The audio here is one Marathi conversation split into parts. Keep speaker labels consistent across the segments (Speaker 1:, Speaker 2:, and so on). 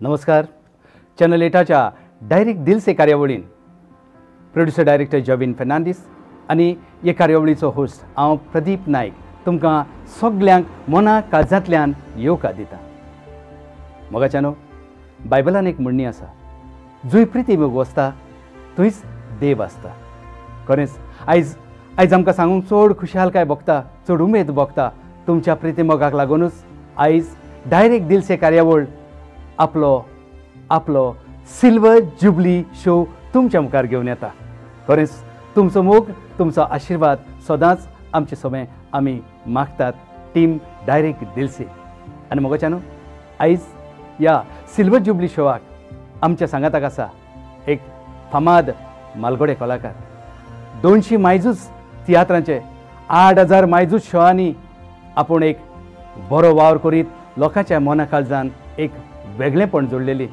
Speaker 1: नमस्कार. चॅनल 8च्या डायरेक्ट दिल से कार्यावळीन प्रोड्युसर डायरेक्टर जॉविन फर्नांडीस आनी हे कार्यावळीचो होस्ट हांव प्रदीप नायक तुमकां सगल्यांक मना काळजांतल्यान येवकार दिता. मोगाच्यानो, बायबलान एक म्हणणी आसा, जंय प्रिती मोग वसता थंयच देव आसता. खरेंच आयज आमकां सांगूंक चड खुशालकाय भोगता, चड उमेद भोगता. तुमच्या प्रिती मोगाक लागूनच आयज डायरेक्ट दिल से कार्यावळ आपलो सिल्वर जुबली शो तुमच्या मुखार घेवन येता. खरेंच तुमचो मोग, तुमचो आशिर्वाद सदांच आमचे सोबे आमी मागतात. टीम डायरेक्ट दिल से. आनी मोगाच्यानो, आयज ह्या सिल्वर जुबली शोवाक आमच्या सांगाताक आसा एक फामाद मालगडे कलाकार. 200 मायजूच तियात्रांचे 8000 मायजूच शोआंनी आपूण एक बरो वावर करीत लोकांच्या मना काळजान एक वेगळेपण जोडलेली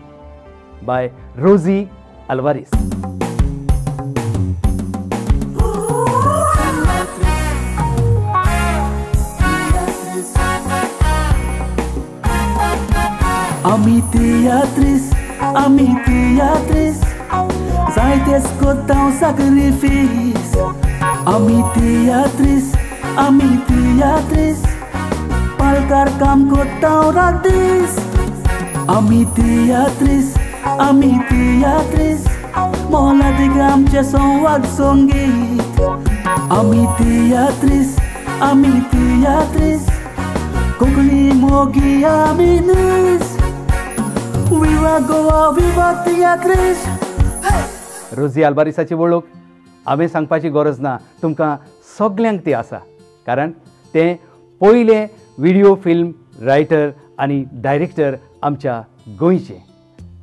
Speaker 1: बाय रोजी Alvares.
Speaker 2: Ami teatris, zaitez kotaw sacrifice. Ami teatris, palkar kam kotaw radis. Ami teatris, mola digam che sonwag songit. Ami teatris, kokli mogi aminis. Viva Goa, viva teatris.
Speaker 1: रोजी आल्वारीसाची वळख हांवें सांगपाची गरज ना, तुमकां सगल्यांक ती आसा. कारण ते पयले व्हिडिओ फिल्म रायटर आनी डायरेक्टर आमच्या गोंयचे.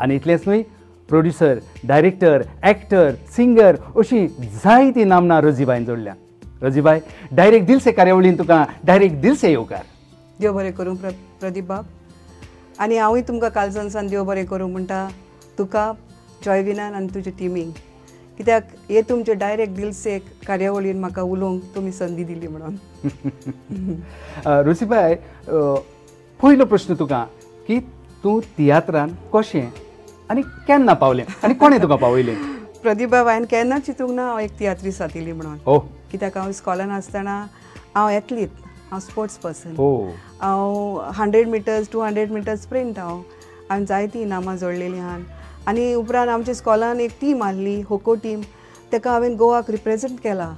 Speaker 1: आनी इतलेंच न्हय, प्रोड्युसर, डायरेक्टर, एक्टर, सिंगर अशीं जायतीं नामनां रोजीबायन जोडल्या. रोजीबाय, डायरेक्ट दिल से कार्यावळीन तुका डायरेक्ट दिल से येवकार.
Speaker 3: देव बरें करूं प्रदीप बाब. आनी हांवूय तुमकां कालसानसान देव बरें करूं म्हणटा, तुका, जॉयविनान आनी तुजे टिमीक. कित्याक हे तुमचे डायरेक्ट दिल से कार्यावळीन म्हाका उलोवंक तुमी संदी दिली म्हणून.
Speaker 1: रोजीबाय, पयलो प्रश्न तुका की तूं तियात्रान कशें आनी केन्ना पावलें आनी कोणें तुका पावयलें?
Speaker 3: प्रदीप बाब, हांवें केन्ना चिंतूंक ना हांव एक तियात्रीस जातली म्हणून. कित्याक हांव इस्कॉलान आसतना हांव एथलीट, हांव स्पोर्ट्स पर्सन. हांव 100 मिटर्स 200 मिटर्स स्प्रिंट हांवें जायतीं इनामां जोडलेलीं आहात. आनी उपरांत आमच्या इस्कॉलान एक टीम आहली, खोखो टीम, ताका हांवें गोवाक रिप्रेझेंट केला.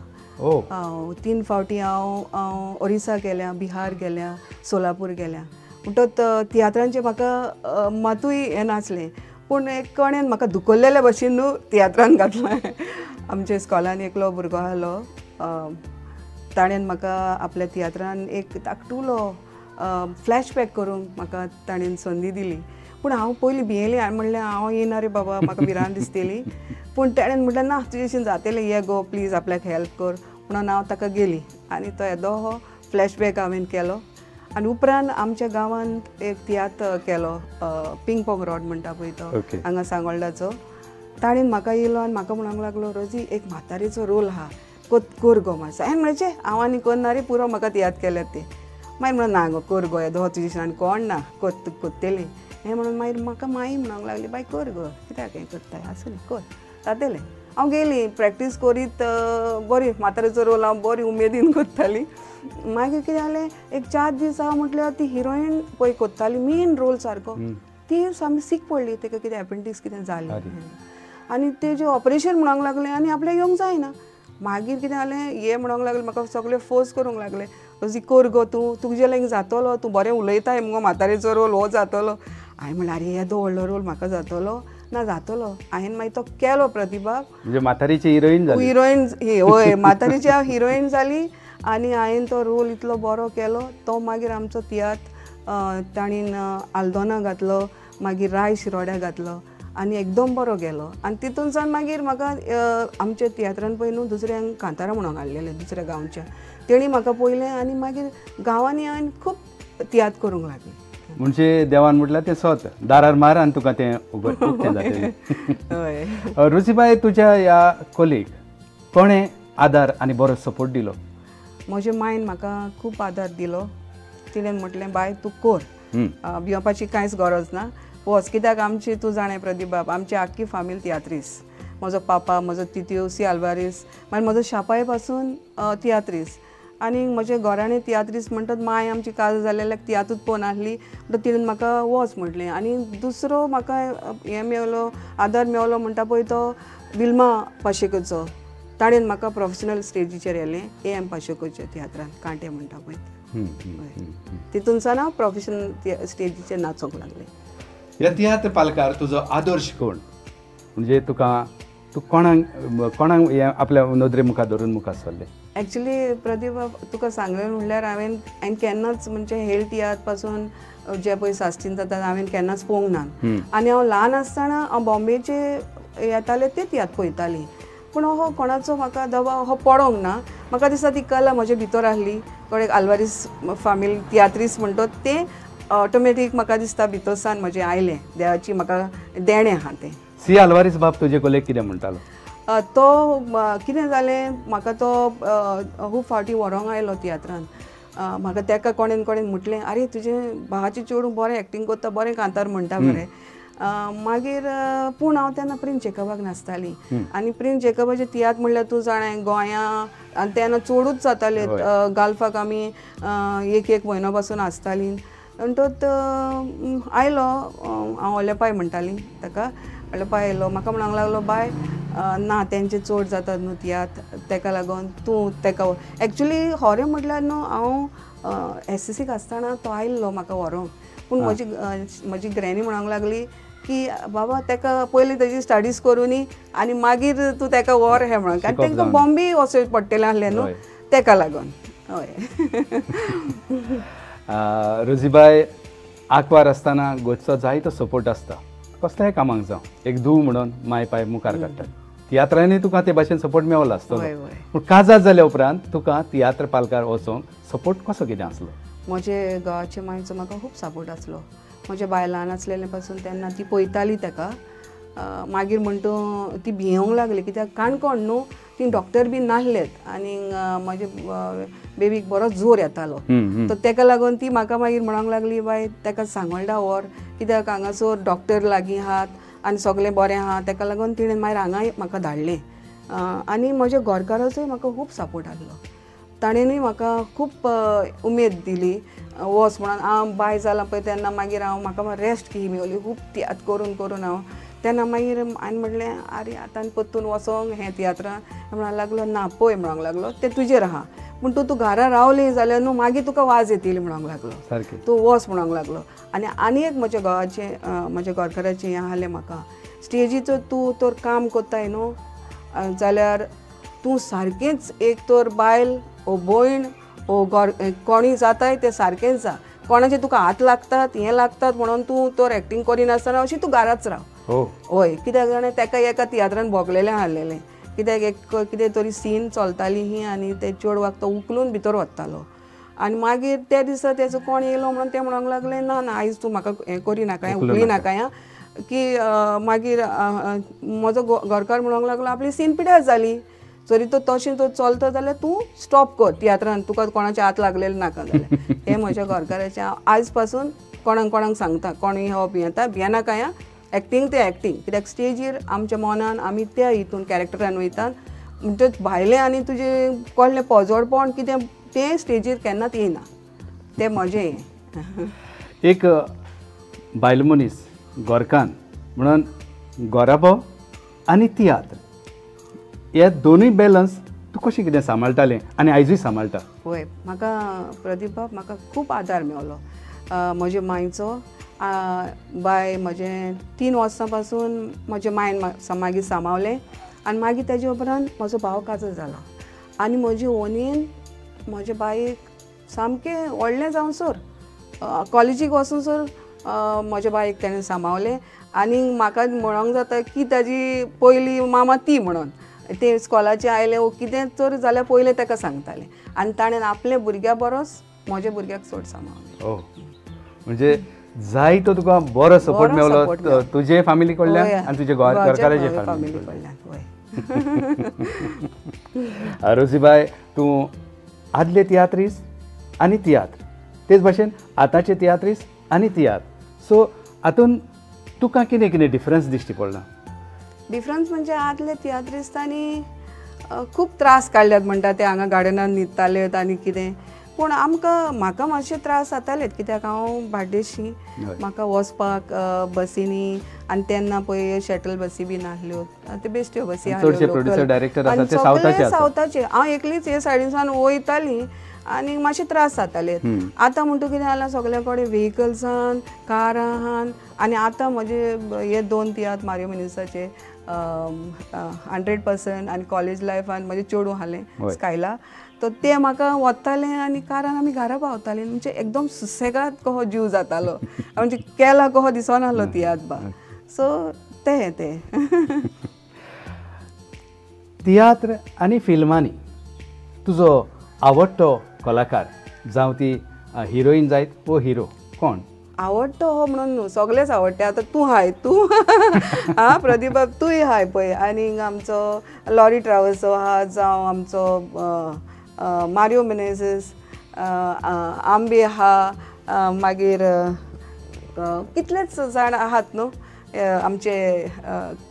Speaker 3: 3 फावटी हांव ओरिसा गेल्या, बिहार गेल्या, सोलापूर गेल्या. म्हणटत तियात्रांचें म्हाका मातूय हें नासलें, पूण एक कोणेन म्हाका धुकल्लेल्या भशेन न्हू तियात्रान घातलें. आमच्या इस्कॉलान एकलो भुरगो आहलो, ताणें म्हाका आपल्या तियात्रान एक धाकटुलो फ्लॅशबॅक करूंक म्हाका ताणें संदी दिली. पूण हांव पयलीं भियेलें. हांवें म्हणलें हांव येना रे बाबा, म्हाका भिरांत दिसतली. पूण ताणें म्हणलें ना, तुजेशीं जातलें, ये गो प्लीज, आपल्याक हेल्प कर म्हणून हांव ताका गेली. आनी तो येदो हो फ्लॅशबॅक हांवें केलो. आनी उपरांत आमच्या गांवांत एक तियात्र केलो, पिंग पॉंग रॉड म्हणटा पळय तो, हांगा सांगोळडाचो. ताणें म्हाका येयलो आनी म्हाका म्हणूंक लागलो, रोजी एक म्हातारेचो रोल आहा, कोर गो मातसो. हांवें म्हणचें हांव आनी कोन्ना रे, पुरो म्हाका तियात्र केल्यात ते. मागीर म्हणून ना गो, कोर गो, येदो तुजेशीं आनी कोण ना, कोत्तेलें हें म्हणून. मागीर म्हाका माई म्हणूंक लागली, बाय कर गो, कित्याक हें करताय, आसूं कर, जातलें. हांव गेली प्रॅक्टीस करीत, बरी म्हातारेचो रोल हांव बरी उमेदीन करताली. मागीर कितें जालें, एक 4 दीस हांव म्हटल्यार ती हिरोईन पळय करताली मेन रोल सारको, ती सामकी सीक पडली, ताका कितें एपेंडिक्स कितें जालें आनी तेजें ऑपरेशन म्हणूंक लागलें आनी आपल्याक येवंक जायना. मागीर कितें जालें, हे म्हणूंक लागलें, म्हाका सगळे फोर्स करूंक लागले, रोजी कर गो, तुजे लायक जातलो, तूं बरें उलयताय मुगो, म्हातारेचो रोल हो जातलो. हांवें म्हणलें आरे येदो व्हडलो रोल म्हाका जातलो ना, जातलो. हांवें मागीर तो केलो प्रतिभा.
Speaker 1: म्हणजे म्हातारीची हिरोईन
Speaker 3: हय, म्हातारीची हांव हिरोईन जाली. आनी हांवें तो रोल इतलो बरो केलो. तो मागीर आमचो तियात्र ताणीन आल्दोना घातलो, मागीर राय शिरोड्या घातलो आनी एकदम बरो गेलो. आनी तितून सावन मागीर म्हाका आमच्या तियात्रान पळय न्हू दुसऱ्यांक कांतारा म्हणून हाडलेलें दुसऱ्या गांवच्या, तेणी म्हाका पळयलें आनी मागीर गांवांनी हांवें खूब तियात्र करूंक लागली.
Speaker 1: म्हणजे देवान म्हटल्यार तें स्वत दारार मार आनी तुका तें उबें जातलें. रोजीबाय, तुज्या ह्या कलेक कोणें आदार आनी बरो सपोर्ट दिलो?
Speaker 3: म्हजे मायन म्हाका खूब आदार दिलो. तिणें म्हटलें, बाय तूं कर, भिवपाची कांयच गरज ना, वच कित्याक आमची तूं जाणें प्रदीप बाब आमची आख्खी फॅमिली तियात्रीस म्हजो पापा म्हजो तित्यो सी आल्वारीस मागीर म्हजो शापाय पासून तियात्रीस आनी म्हजे घराणें तियात्रीस म्हणटात माय आमची काज जालेल्याक तियातूच पळोवन आसली म्हणटा तिणें म्हाका वच म्हटलें आनी दुसरो म्हाका हें मेवलो आदार मेवलो म्हणटा पळय तो विल्मा पाशेकरचो ताणें म्हाका प्रोफेशनल स्टेजीचेर येलें AM पाशेकरच्या तियात्रान कांटे म्हणटा पळय तितूनसान हांव प्रोफेशनल स्टेजीचेर नाचोंक लागलें.
Speaker 1: ह्या तियात्र पालकार तुजो आदर्श कोण म्हणजे तूं कोणाक आपल्या नदरे मुखार धरून मुखार सरलें?
Speaker 3: एक्चुली प्रदीप तुका सांगलें म्हणल्यार हांवें केन्नाच म्हणजे हेळ तियात्र पासून जे पळय साश्टीन जाता हांवें केन्नाच पळोवंक ना आनी हांव ल्हान आसतना हांव बॉम्बेचे येतालें ते तियात्र पळयतालीं पूण हो कोणाचो म्हाका दबाव हो पडोंक ना. म्हाका दिसता ती कला म्हजे भितर आसली कोण एक आल्वारीस फॅमिली तियात्रीस म्हणटात ते ऑटोमॅटीक म्हाका दिसता भितरसान म्हजें आयलें देवाची म्हाका देणें आहा तें.
Speaker 1: सी आल्वारीस बाब तुजे कोलेक कितें म्हणटालो?
Speaker 3: तो कितें जालें म्हाका तो खूब फावटी व्हरोंक आयलो तियात्रान म्हाका तेका कोणेन म्हटलें आरे तुजे भावाचें चेडूं बरें एक्टींग करता बरें कांतार म्हणटा बरें मागीर पूण हांव तेन्ना प्रिन्स जेकबाक नाचतालीं आनी प्रिन्स जेकबाचें तियात्र म्हणल्यार तूं जाणें गोंयां आनी तेन्ना चडूच जाताले गाल्फाक आमी एक म्हयनो पासून आसतालीं म्हणटत आयलो हांव ओलेपाय म्हणटालीं ताका ओलेपाय आयलो म्हाका म्हणूंक लागलो बाय ना तेंचे चड जातात न्हू तियात्र तेका लागून तूं तेका एक्चुली खरें म्हटल्यार न्हू हांव SSCक आसतना तो आयल्लो म्हाका व्हरोंक पूण म्हजी ग्रॅनी म्हणूंक लागली की बाबा तेका पयलीं तेजी स्टडीज करुनी आनी मागीर तूं तेका व्हर हें म्हणून आनी तांकां बॉम्बे वचूं पडटलें आहलें न्हू तेका लागून. हय
Speaker 1: रोजीबाय आंकवार आसतना गोंयचो जायतो सपोर्ट आसता कसल्याय कामाक जावं एक धूव म्हणून माय पाय मुखार काडटात तियात्रांनी तुका ते भाशेन सपोर्ट मेवलो आसतलो पूण काजार जाल्या उपरांत तुका तियात्र पालकार वचोंक सपोर्ट कसो कितें आसलो?
Speaker 3: म्हजे गांवाचे मायचो म्हाका खूब सपोर्ट आसलो. म्हजे बाय ल्हान आसलेले पासून तेन्ना ती पळयताली तेका मागीर म्हणटा ती भियोंक लागली कित्याक काणकोण न्हू ती डॉक्टर बी नासलेत आनी म्हजे बेबीक बरो जोर येतालो तर तेका लागून ती म्हाका मागीर म्हणूंक लागली बाय तेका सांगोळडा व्हर कित्याक हांगासर डॉक्टर लागीं आहात आनी सगळें बरें आहा तेका लागून तिणें मागीर हांगा म्हाका धाडलें आनी म्हज्या घरकाराचोय म्हाका खूब सपोर्ट आसलो. ताणेंनूय म्हाका खूब उमेद दिली वच म्हणून हांव बाय जालां पळय तेन्ना मागीर म्हाका रेस्ट की मेवली खूब तियात्र करून करून हांव तेन्ना मागीर हांवें म्हणलें आरे आतां परतून वचोंक हें तियात्रां म्हणूंक लागलो ना पळय म्हणूंक लागलो तें तुजेर आहा पूण तूं घरा रावली जाल्यार न्हू मागीर तुका वाज येतली म्हणूंक लागलो तूं वच म्हणूंक लागलो. आनी एक म्हज्या घोवाचें म्हज्या घरकाराचें हें आहलें म्हाका स्टेजीचो तूं तर काम कोत्ताय न्हू जाल्यार तूं सारकेंच एक तर बायल ओ भयण ओ कोणीय जाताय तें सारकेंच जा कोणाचे तुका हात लागतात हें लागतात म्हणून तूं तर एक्टींग करिनासतना अशी तूं घराच राव. हय कित्याक जाणें तेका एका तियात्रान भोगलेलें आहलेलें कित्याक एक कितें तरी सीन चलताली ही आनी ते चेडवाक तो उखलून भितर वतालो आनी मागीर त्या दिसा तेजो कोण येयलो म्हणून तें म्हणूंक लागलें ना ना आयज तूं म्हाका हें करी नाका उखली नाका की मागीर म्हजो घरकार म्हणूंक लागलो आपली सीन पिड्यार जाली जरी तो तशें तो चलता जाल्यार तूं स्टॉप कर तियात्रान तुका कोणाचे हात लागलेले नाका जाल्यार हें म्हज्या घरकाराचें हांव आयज पासून कोणाक सांगता कोणूय हो भियेता भियेनाका एक्टींग तें एक्टींग कित्याक स्टेजीर आमच्या मनान आमी त्या हितून कॅरेक्टरान वयतात म्हणटच भायलें आनी तुजें कसलें पोजोडपण कितें तें स्टेजीर केन्नाच येयना तें म्हजें हें.
Speaker 1: एक बायल मनीस गोरकान म्हणून गोराबो आनी तियात्र हे दोनूय बॅलन्स तूं कशें कितें सांबाळटालें आनी आयजूय सांबाळटा?
Speaker 3: पळय म्हाका प्रदीप बाब म्हाका खूब आदार मेवलो म्हज्या मांयचो बाय म्हजें 3 वर्सां पासून म्हज्या मायन मागीर सांबाळलें आनी मागीर तेजे उपरांत म्हजो भाव काजर जालो आनी म्हजे ओनीन म्हजे बायेक सामकें व्हडलें जावंसर कॉलेजीक वचूनसर म्हज्या बायेक तेणें सांबाळलें आनी म्हाका म्हणूंक जाता की ताजी पयली मामा ती म्हणून ते स्कॉलाचे आयले वो कितें तर जाल्यार पयलें ताका सांगतालें आनी ताणें आपल्या भुरग्या बरोच म्हज्या भुरग्याक चड सांबाळलें.
Speaker 1: म्हणजे जाय तो तुका बरो सपोर्ट मेवलो तुजे फॅमिली कडल्यान आनी तुजे घरकाराचे फॅमिली कडल्यान. रोजीबाय तूं आदले तियात्रीस आनी तियात्र तेच भाशेन आतांचे तियात्रीस आनी तियात्र सो हातून तुका कितें कितें डिफरन्स दिश्टी पडला?
Speaker 3: डिफरन्स म्हणजे आदले तियात्रिस्तांनी खूब त्रास काडल्यात म्हणटा ते हांगा गार्डनान न्हिदतालेत आनी कितें, पूण म्हाका मातशे त्रास जातालेत कित्याक हांव बार्देशी, म्हाका वचपाक बसींनी, आनी तेन्ना पळय शटल बसी बी नासल्यो, ते बेश्ट्यो बसी सावथाचे. हांव एकलीच हे सायडीसान वयताली आनी मातशे त्रास जाताले. आतां म्हणटा कितें जालां, सगळे कडेन व्हेकल्सान, कारां आहात, आनी आतां म्हजे हे 2 तियात्र मारियो मिनेसाचे 100% आनी कॉलेज लायफान म्हजें चेडूं आहलें स्कायला, तो ते म्हाका वतालें आनी कारान आमी घरा पावतालीं. म्हणजे एकदम सुसेगाद कहो जीव जातालो, म्हणजे केला कहो दिसनासलो तियात्र बा. सो ते
Speaker 1: तियात्र आनी फिल्मांनी तुजो आवडटो कलाकार, जावं ती हिरोईन जायत वो हिरो, कोण
Speaker 3: आवडतो हो म्हणून न्हू, सगळेच आवडटे. आतां तूं हाय, तूं हा प्रदीपा, तूंय हाय पळय, आनी आमचो लॉरी ट्रॅव्हल्सो आहा, जावं आमचो मारियो मिनेझीस, आंबे आहा, मागीर कितलेच जाण आहात न्हू आमचे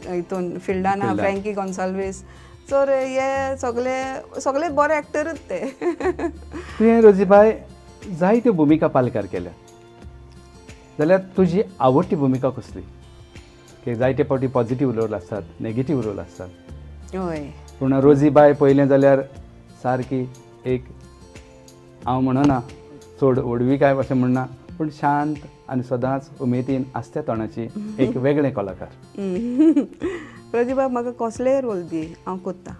Speaker 3: हितून फिल्डान आहा, फ्रँकी गॉन्साल्वीस. तर हे सगळे बरे एक्टरूच ते.
Speaker 1: तुवें रोजीबाई जायत्यो भुमिका पालकार केल्या, जाल्यार तुजी आवडटी भुमिका कसली? की जायते फावटी पॉझिटिव्ह रोल आसतात, नेगेटिव्ह रोल आसतात.
Speaker 3: हय,
Speaker 1: पूण रोजीबाई पळयलें जाल्यार सारकी एक, हांव म्हणना चड ओडवी काय अशें म्हणना, पूण शांत आनी सदांच उमेदीन आसत्या तोंडाची एक वेगळें कलाकार.
Speaker 3: प्रतिभा, म्हाका कसलेय रोल दी हांव कोत्ता.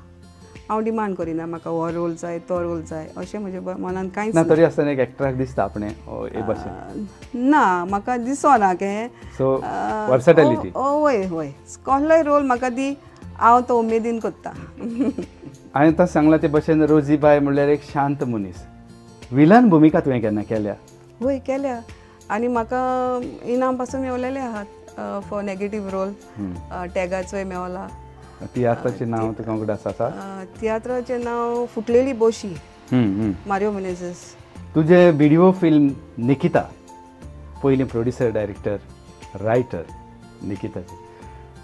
Speaker 3: हांव डिमांड करिना म्हाका हो रोल जाय तो रोल जाय अशें म्हज्या मनान कांयच
Speaker 1: ना. तरी आसतना एक एक्टराक दिसता आपणें हे भाशेन
Speaker 3: ना, म्हाका दिसना के.
Speaker 1: So versatility.
Speaker 3: हय हय, कसलोय रोल म्हाका दी, हांव तो उमेदीन कोत्ता.
Speaker 1: हांवें आतां सांगलां ते भशेन रोजीबाई म्हणल्यार एक शांत मनीस. विलन भुमिका तुवें केन्ना केल्या?
Speaker 3: हय केल्या, आनी म्हाका इनाम पासून मेवलेले आहात फॉर नेगेटिव्ह रोल. टॅगाचोय मेवला.
Speaker 1: तियात्राचें नांव तुका उगडास आसा?
Speaker 3: तियात्राचें नांव फुटलेली बोशी, मारियो मिनेझीस.
Speaker 1: तुजें व्हिडिओ फिल्म निकिता, पयलीं प्रोड्युसर, डायरेक्टर, रायटर निकिताचे,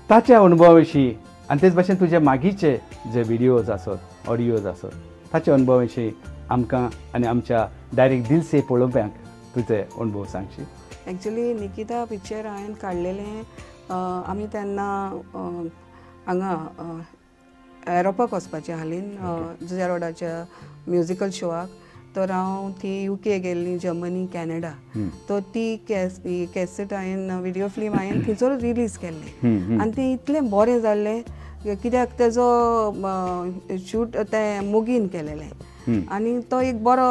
Speaker 1: ताच्या अनुभवा विशीं आनी तेच भशेन तुजे मागीरचे जे व्हिडिओज आसत, ऑडियोज आसत, ताच्या अनुभवा विशीं आमकां आनी आमच्या डायरेक्ट दिल से पळोवप्यांक तुजे अनुभव सांगशी.
Speaker 3: एक्चुली निकिता पिक्चर हांवें काडलेलें आमी तेन्ना हांगा एरोपाक वचपाचें हालीं जुया रोडाच्या म्युजिकल शोवाक. तर हांव थी UK गेल्ली, जर्मनी, कॅनडा. तर ती कॅसेट हांवें व्हिडिओ फिल्म हांवें थंयसर रिलीज केल्लें आनी तें इतलें बरें जाल्लें कित्याक तेजो शूट तें मोगीन केलेलें आनी तो एक बरो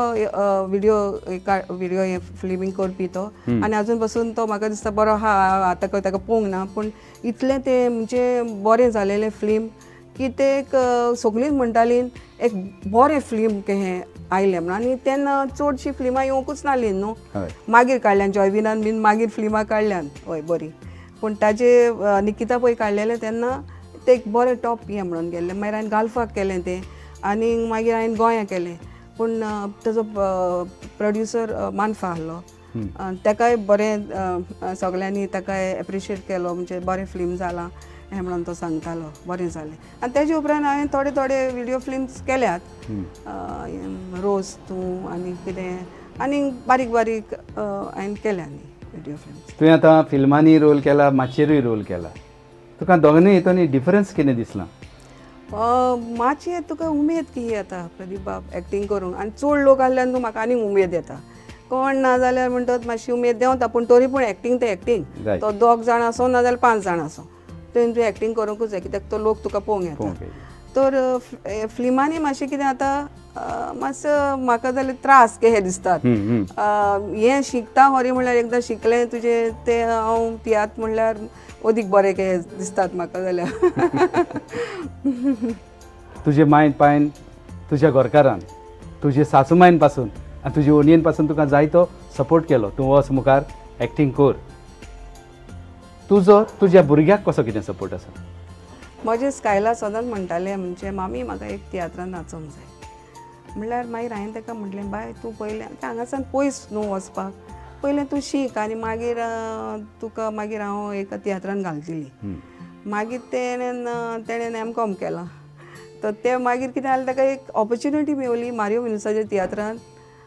Speaker 3: व्हिडिओ फिल्मींग करपी तो. आनी आजून पासून तो म्हाका दिसता बरो आहा. आतां ताका पळोवंक ना, पूण इतलें तें म्हणजे बरें जालेलें फिल्म की ते सगळींच म्हणटालीं एक बरें फिल्म हें आयलें म्हणून. आनी तेन्ना चडशीं फिल्मां येवंकूच नासलीं न्हू. मागीर काडल्यान जॉयविनान बीन मागीर फिल्मां काडल्यान हय बरीं, पूण ताजे निकिता पळय काडलेलें तेन्ना ते एक बरें टॉप हें म्हणून गेल्लें. मागीर हांवें गाल्फाक केलें तें आनी मागीर हांवें गोंया केलें. पूण ताजो प्रोड्युसर मानफा आहलो, ताकाय बरें सगळ्यांनी ताकाय एप्रिशिएट केलो, म्हणजे बरें फिल्म जालां हें म्हणून तो सांगतालो, बरें जालें. आनी तेजे उपरांत हांवें थोडे थोडे व्हिडिओ फिल्म्स केल्यात, रोज तूं आनी कितें आनी बारीक बारीक हांवें केल्या न्ही व्हिडिओ फिल्म्स.
Speaker 1: तुवें आतां फिल्मांनी रोल केला, माचयेरूय रोल केला, तुका दोगांनी हितून डिफरन्स कितें दिसलां?
Speaker 3: मातशें तुका उमेद की येता प्रदीप एक्टींग करूंक, आनी चड लोक आसल्यान तूं म्हाका आनीक उमेद येता. कोण ना जाल्यार म्हणटात मातशी उमेद देंवता, पूण तरी पूण एक्टींग तें एक्टींग. तो 2 जाण आसूं ना जाल्यार 5 जाण आसूं, तुवें एक्टींग करूंकूच जाय कित्याक तो लोक तुका पळोवंक येता. तर फिल्मांनी मातशें कितें जाता, मातसो म्हाका जाल्यार त्रास हे दिसतात. हें शिकता खरें म्हणल्यार एकदां शिकलें तुजें तें हांव तियात्र म्हणल्यार अदीक बरें के दिसतात म्हाका जाल्यार.
Speaker 1: तुजे मायन पायन, तुज्या घरकारान, तुजे सासूमायन पासून आनी तुजे ओनयेन पासून तुका जायतो सपोर्ट केलो, तूं वच मुखार एक्टींग कर. तुज्या भुरग्याक कसो कितें सपोर्ट आसा?
Speaker 3: म्हजे स्कायला सदांच म्हणटाले, म्हणजे मामी म्हाका एक तियात्रान नाचोंक जाय. म्हणल्यार मागीर हांवें ताका म्हटलें बाय तूं पयलें हांगासान पयस न्हू वचपाक, पयलें तूं शीक आनी मागीर तुका मागीर हांव एका तियात्रान घालतली. मागीर तेणें एम.कॉम केलां. तर ते मागीर कितें जालें ताका एक ऑपॉर्च्युनिटी मेवली मारियो मिनसाच्या तियात्रान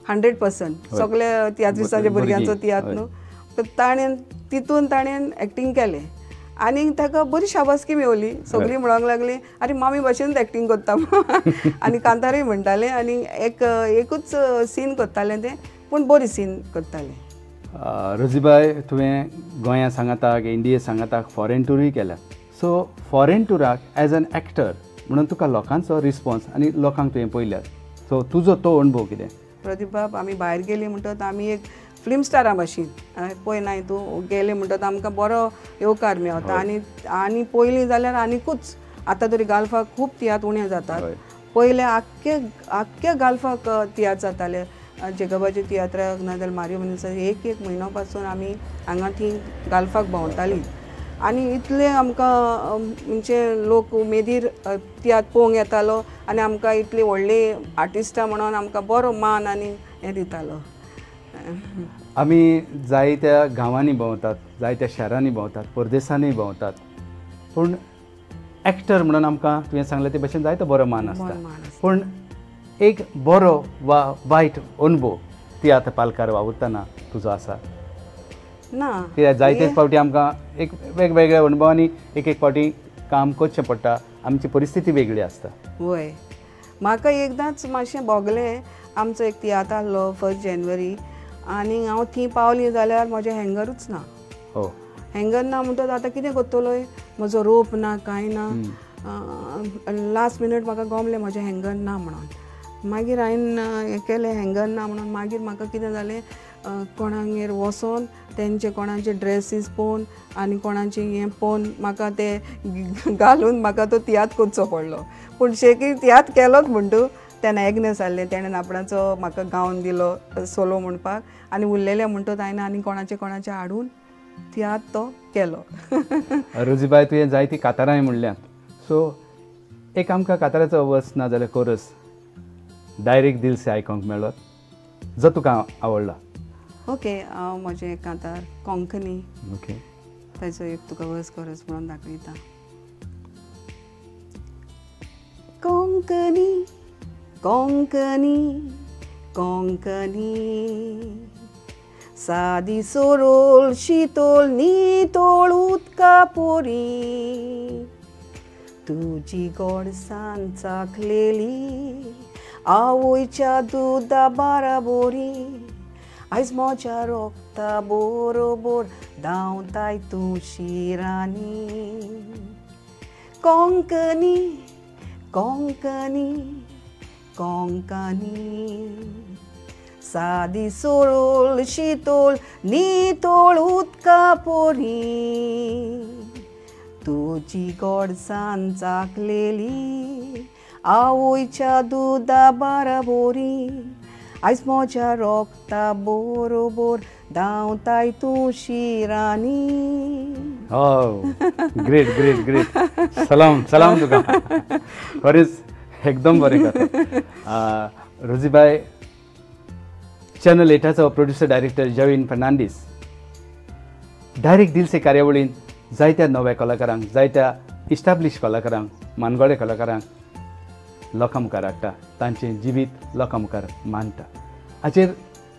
Speaker 3: 100% सगल्या तियात्रिस्तांच्या भुरग्यांचो तियात्र न्हू. तर ताणें एक्टींग केलें आनी ताका बरी शाबासकी मेवली. सगळीं म्हणूंक लागली अरे मामी भशेनच एक्टींग कोत्ता आनी कांतारूय म्हणटाले आनी एकूच सीन कोत्तालें तें पूण बरी सीन कोत्तालें.
Speaker 1: रोजीबाय तुवें गोंया सांगाताक इंडिये सांगाताक फॉरेन टूरूय केल्या. सो फॉरेन टुराक एज एन एक्टर म्हणून तुका लोकांचो रिस्पॉन्स आनी लोकांक तुवें पळयल्यात. सो तुजो तो अणभव कितें?
Speaker 3: प्रदीप बाब आमी भायर गेली म्हणटत आमी एक फिल्म स्टारा भाशेन पळय नाय तूं गेले म्हणटत आमकां बरो येवकार मेळटा. आनी पयलीं जाल्यार आनिकूच आतां तरी गाल्फाक खूब तियात्र उणें जातात. पयले आख्ख्या गाल्फाक तियात्र जाताले. जेकोबाच्या तियात्राक नाजाल्यार मारियो मिनसा एक म्हयनो पासून आमी हांगा थी गाल्फाक भोंवतालीं आनी इतले आमकां म्हणजे लोक उमेदीर तियात्र पळोवंक येतालो आनी आमकां इतली व्हडली आर्टिस्टां म्हणून आमकां बरो मान आनी हें दितालो.
Speaker 1: आमी जायत्या गांवांनी भोंवतात, जायत्या शारांनी भोंवतात, परदेसांनी भोंवतात, पूण एक्टर म्हणून आमकां तुवें सांगलें ते भशेन जायतो बरो मान आसता. पूण एक बरो वा वायट अणभव तियात्र पालकार वावुरतना तुजो आसा?
Speaker 3: ना,
Speaker 1: कित्याक जायतेच फावटी आमकां एक वेगवेगळ्या अणभवांनी एक फावटी काम करचें पडटा. आमची परिस्थिती वेगळी आसता.
Speaker 3: वय म्हाका एकदांच मातशें भोगलें. आमचो एक तियात्र आसलो 1 जानेवारी आनी हांव थी पावली जाल्यार म्हजें हँगरूच ना. हँगर ना म्हणटच आतां कितें कोत्तलो, म्हजो रोप ना कांय ना. लास्ट मिनट म्हाका गमलें म्हजें हँगर ना म्हणून. मागीर हांवें हें केलें हँगर ना म्हणून. मागीर म्हाका कितें जालें कोणागेर वचोन तेंचे कोणाचे ड्रेसीस पळोवन आनी कोणाचें हें पळोवन म्हाका ते घालून म्हाका तो तियात्र करचो पडलो. पूण शेकी तियात्र केलोच म्हणटू तेन्ना एग्नेस आहलें तेणें आपणाचो म्हाका गावन दिलो सोलो म्हणपाक आनी उरलेलें म्हणटत हांवें आनी कोणाचें हाडून तियात्र तो केलो.
Speaker 1: रोजीबाय तुवें जायतीं कांतारांय म्हणल्यात. सो एक आमकां कांताराचो अवस ना जाल्यार कोरस डायरेक्ट दिल से आयकोंक मेळ्ळो जो तुका आवडला.
Speaker 3: ओके, हांव म्हजें कांतार कोंकणी.
Speaker 1: ओके,
Speaker 3: ताचो एक तुका वर्स कोरस म्हणून दाखयता. कोंकणी कोंकणी कोंकणी सादी सोरोल शीतोल नितोळ उदका पोरी तुजी गोडसाण चाखलेली आवयच्या दुदा बाराबोरी आयज म्हज्या रोगता बरोबर धांवताय तूं शिरांनी. कोंकणी कोंकणी कोंकणी सादी सोरोल शीतोल नितोळ उदका पोरी तुजी गोडसाण चाखलेली आवयच्या दुदा बाराबोरी आयज म्हज्या रोगता बरोबर धांवताय तूं शिरांनी.
Speaker 1: Great great great. सलाम सलाम तुका. खरेंच एकदम बरें कथा. रोजीबाय, चॅनल 8चा producer director Jovin Fernandes direct दिल से कार्यावळीन जायत्या नव्या कलाकारांक, जायत्या इस्टाब्लिश कलाकारांक, मानगडे कलाकारांक लोकां मुखार हाडटा, तांचें जिवीत लोकां मुखार मांडटा. हाचेर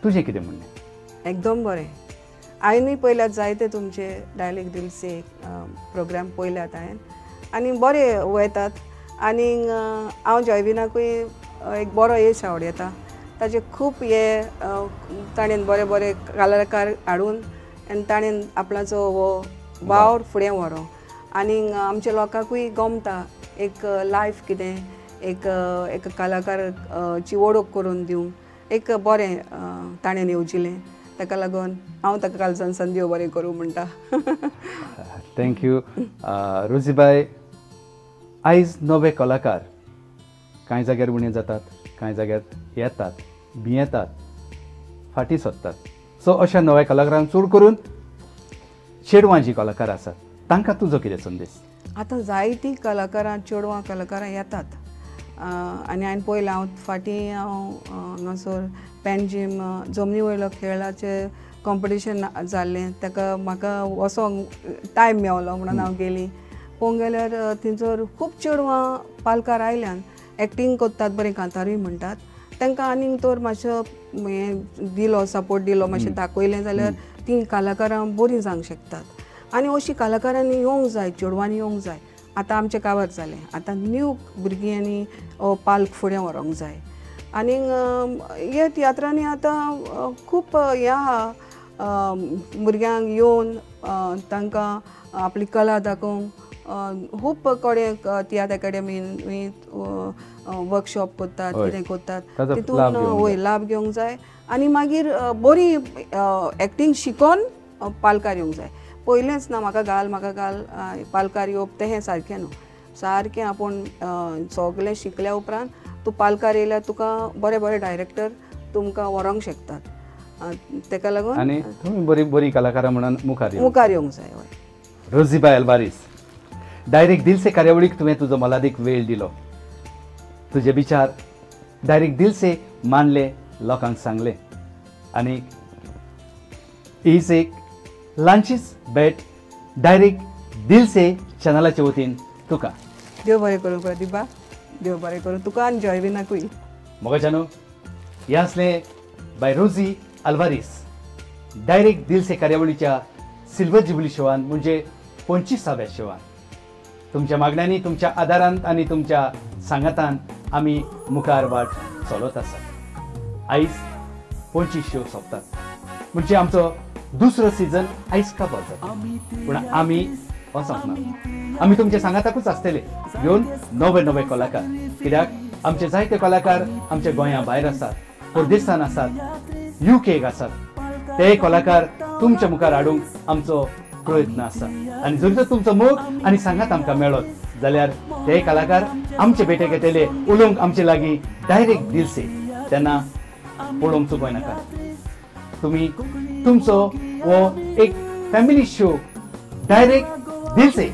Speaker 1: तुजें कितें म्हणणें?
Speaker 3: एकदम बरें. हांवेंय पयल्यात जायते तुमचे डायरेक्ट दिल से प्रोग्राम पयल्यात हांवें आनी बरे वयतात. आनी हांव जॉयविनाकूय एक बरो यश आवडटा. ताचे खूब हे ताणें बरे बरे कलाकार हाडून आनी ताणें आपणाचो हो वावर फुडें व्हरो आनी आमच्या लोकांकूय गमता एक लायफ कितें एक कलाकाराची वळख करून दिवंक एक बरें ताणें येवजिलें. ताका लागून हांव ताका कालसान देव बरें करूं म्हणटा.
Speaker 1: थँक्यू. रोजीबाय, आयज नवे कलाकार कांय जाग्यार उणे जातात, कांय जाग्यार येतात, भियेतात, फाटीं सरतात. सो अशा नव्या कलाकारांक चड करून चेडवां जीं कलाकार आसात तांकां तुजो कितें संदेश?
Speaker 3: आतां जायतीं कलाकारां चेडवां कलाकारां येतात आनी हांवें पयलां फाटीं हांव हांगासर पॅनजीम जमनी वयलो खेळाचे कॉम्पिटिशन जाल्लें ताका म्हाका वचोंक टायम मेवलो म्हणून हांव गेली. पळोवंक गेल्यार थंयसर खूब चेडवां पालकार आयल्यान एक्टींग करतात, बरें कांतारूय म्हणटात. तांकां आनीक तर मातसो हें दिलो, सपोर्ट दिलो, मातशें दाखयलें जाल्यार तीं कलाकारां बरीं जावंक शकतात. आनी अशीं कलाकारांनी येवंक जाय, चेडवांनी येवंक जाय. आतां आमचें काबार जालें, आतां न्यू भुरग्यांनी पालक फुडें व्हरूंक जाय. आनीक हे तियात्रांनी आतां खूब हें आहा, भुरग्यांक येवन तांकां आपली कला दाखोवंक खूब कडेन तियात्र अकॅडमीन वर्कशॉप करतात, कितें करतात, तितून वय लाभ घेवंक जाय. आनी मागीर बरी एक्टींग शिकोवन पालकार येवंक जाय. पयलेंच ना म्हाका घाल पालकार येवप तें हें सारकें न्हू. सारकें आपूण सगलें शिकल्या उपरांत तूं पालकार येयल्यार तुका बरे बरे डायरेक्टर तुमकां व्हरोंक शकतात. ताका लागून
Speaker 1: आनी तुमी बरी बरी कलाकारां म्हणून मुखार
Speaker 3: येवंक जाय.
Speaker 1: रोझीबाई अल्वारीस, डायरेक्ट दिल से कार्यावळीक तुवें तुजो मोलादीक वेळ दिलो. तुजे विचार डायरेक्ट दिल से मानले, लोकांक सांगले. आनी हीच एक ल्हानशीच भेट डायरेक्ट दिल से चॅनलाचे वतीन तुका.
Speaker 3: देव बरें करूं प्रतिभा, देव बरें करूं तुका आनी जॉयविनाकूय.
Speaker 1: मोगाच्यानो हे आसलें बाय रोझी अल्वारीस डायरेक्ट दिल से कार्यावळीच्या सिल्वर जुबली शोवान, म्हणजे 25व्या शोवान. तुमच्या मागण्यांनी, तुमच्या आदारांत आनी तुमच्या सांगातान आमी मुखार वाट चलत आसात. आयज 25 शो सोंपतात, म्हणजे आमचो दुसरो सिजन आयज काबार जाता. पूण आमी वचोंक ना. आमी तुमच्या सांगाताकूच आसतले, घेवन नवे नवे कलाकार. कित्याक आमचे जायते कलाकार आमच्या गोंया भायर आसात, परदेशांत आसात, UK आसात. ते कलाकार तुमच्या मुखार हाडूंक आमचो प्रयत्न आसा. आनी जर तर तुमचो मोग आनी सांगात आमकां मेळत जाल्यार ते कलाकार आमचे भेटेक येतले, उलोवंक आमचे लागीं डायरेक्ट दिल से. तेन्ना पळोवंक चुकोय नाका. तुमी तुमचो हो एक फॅमिली शो डायरेक्ट दिल से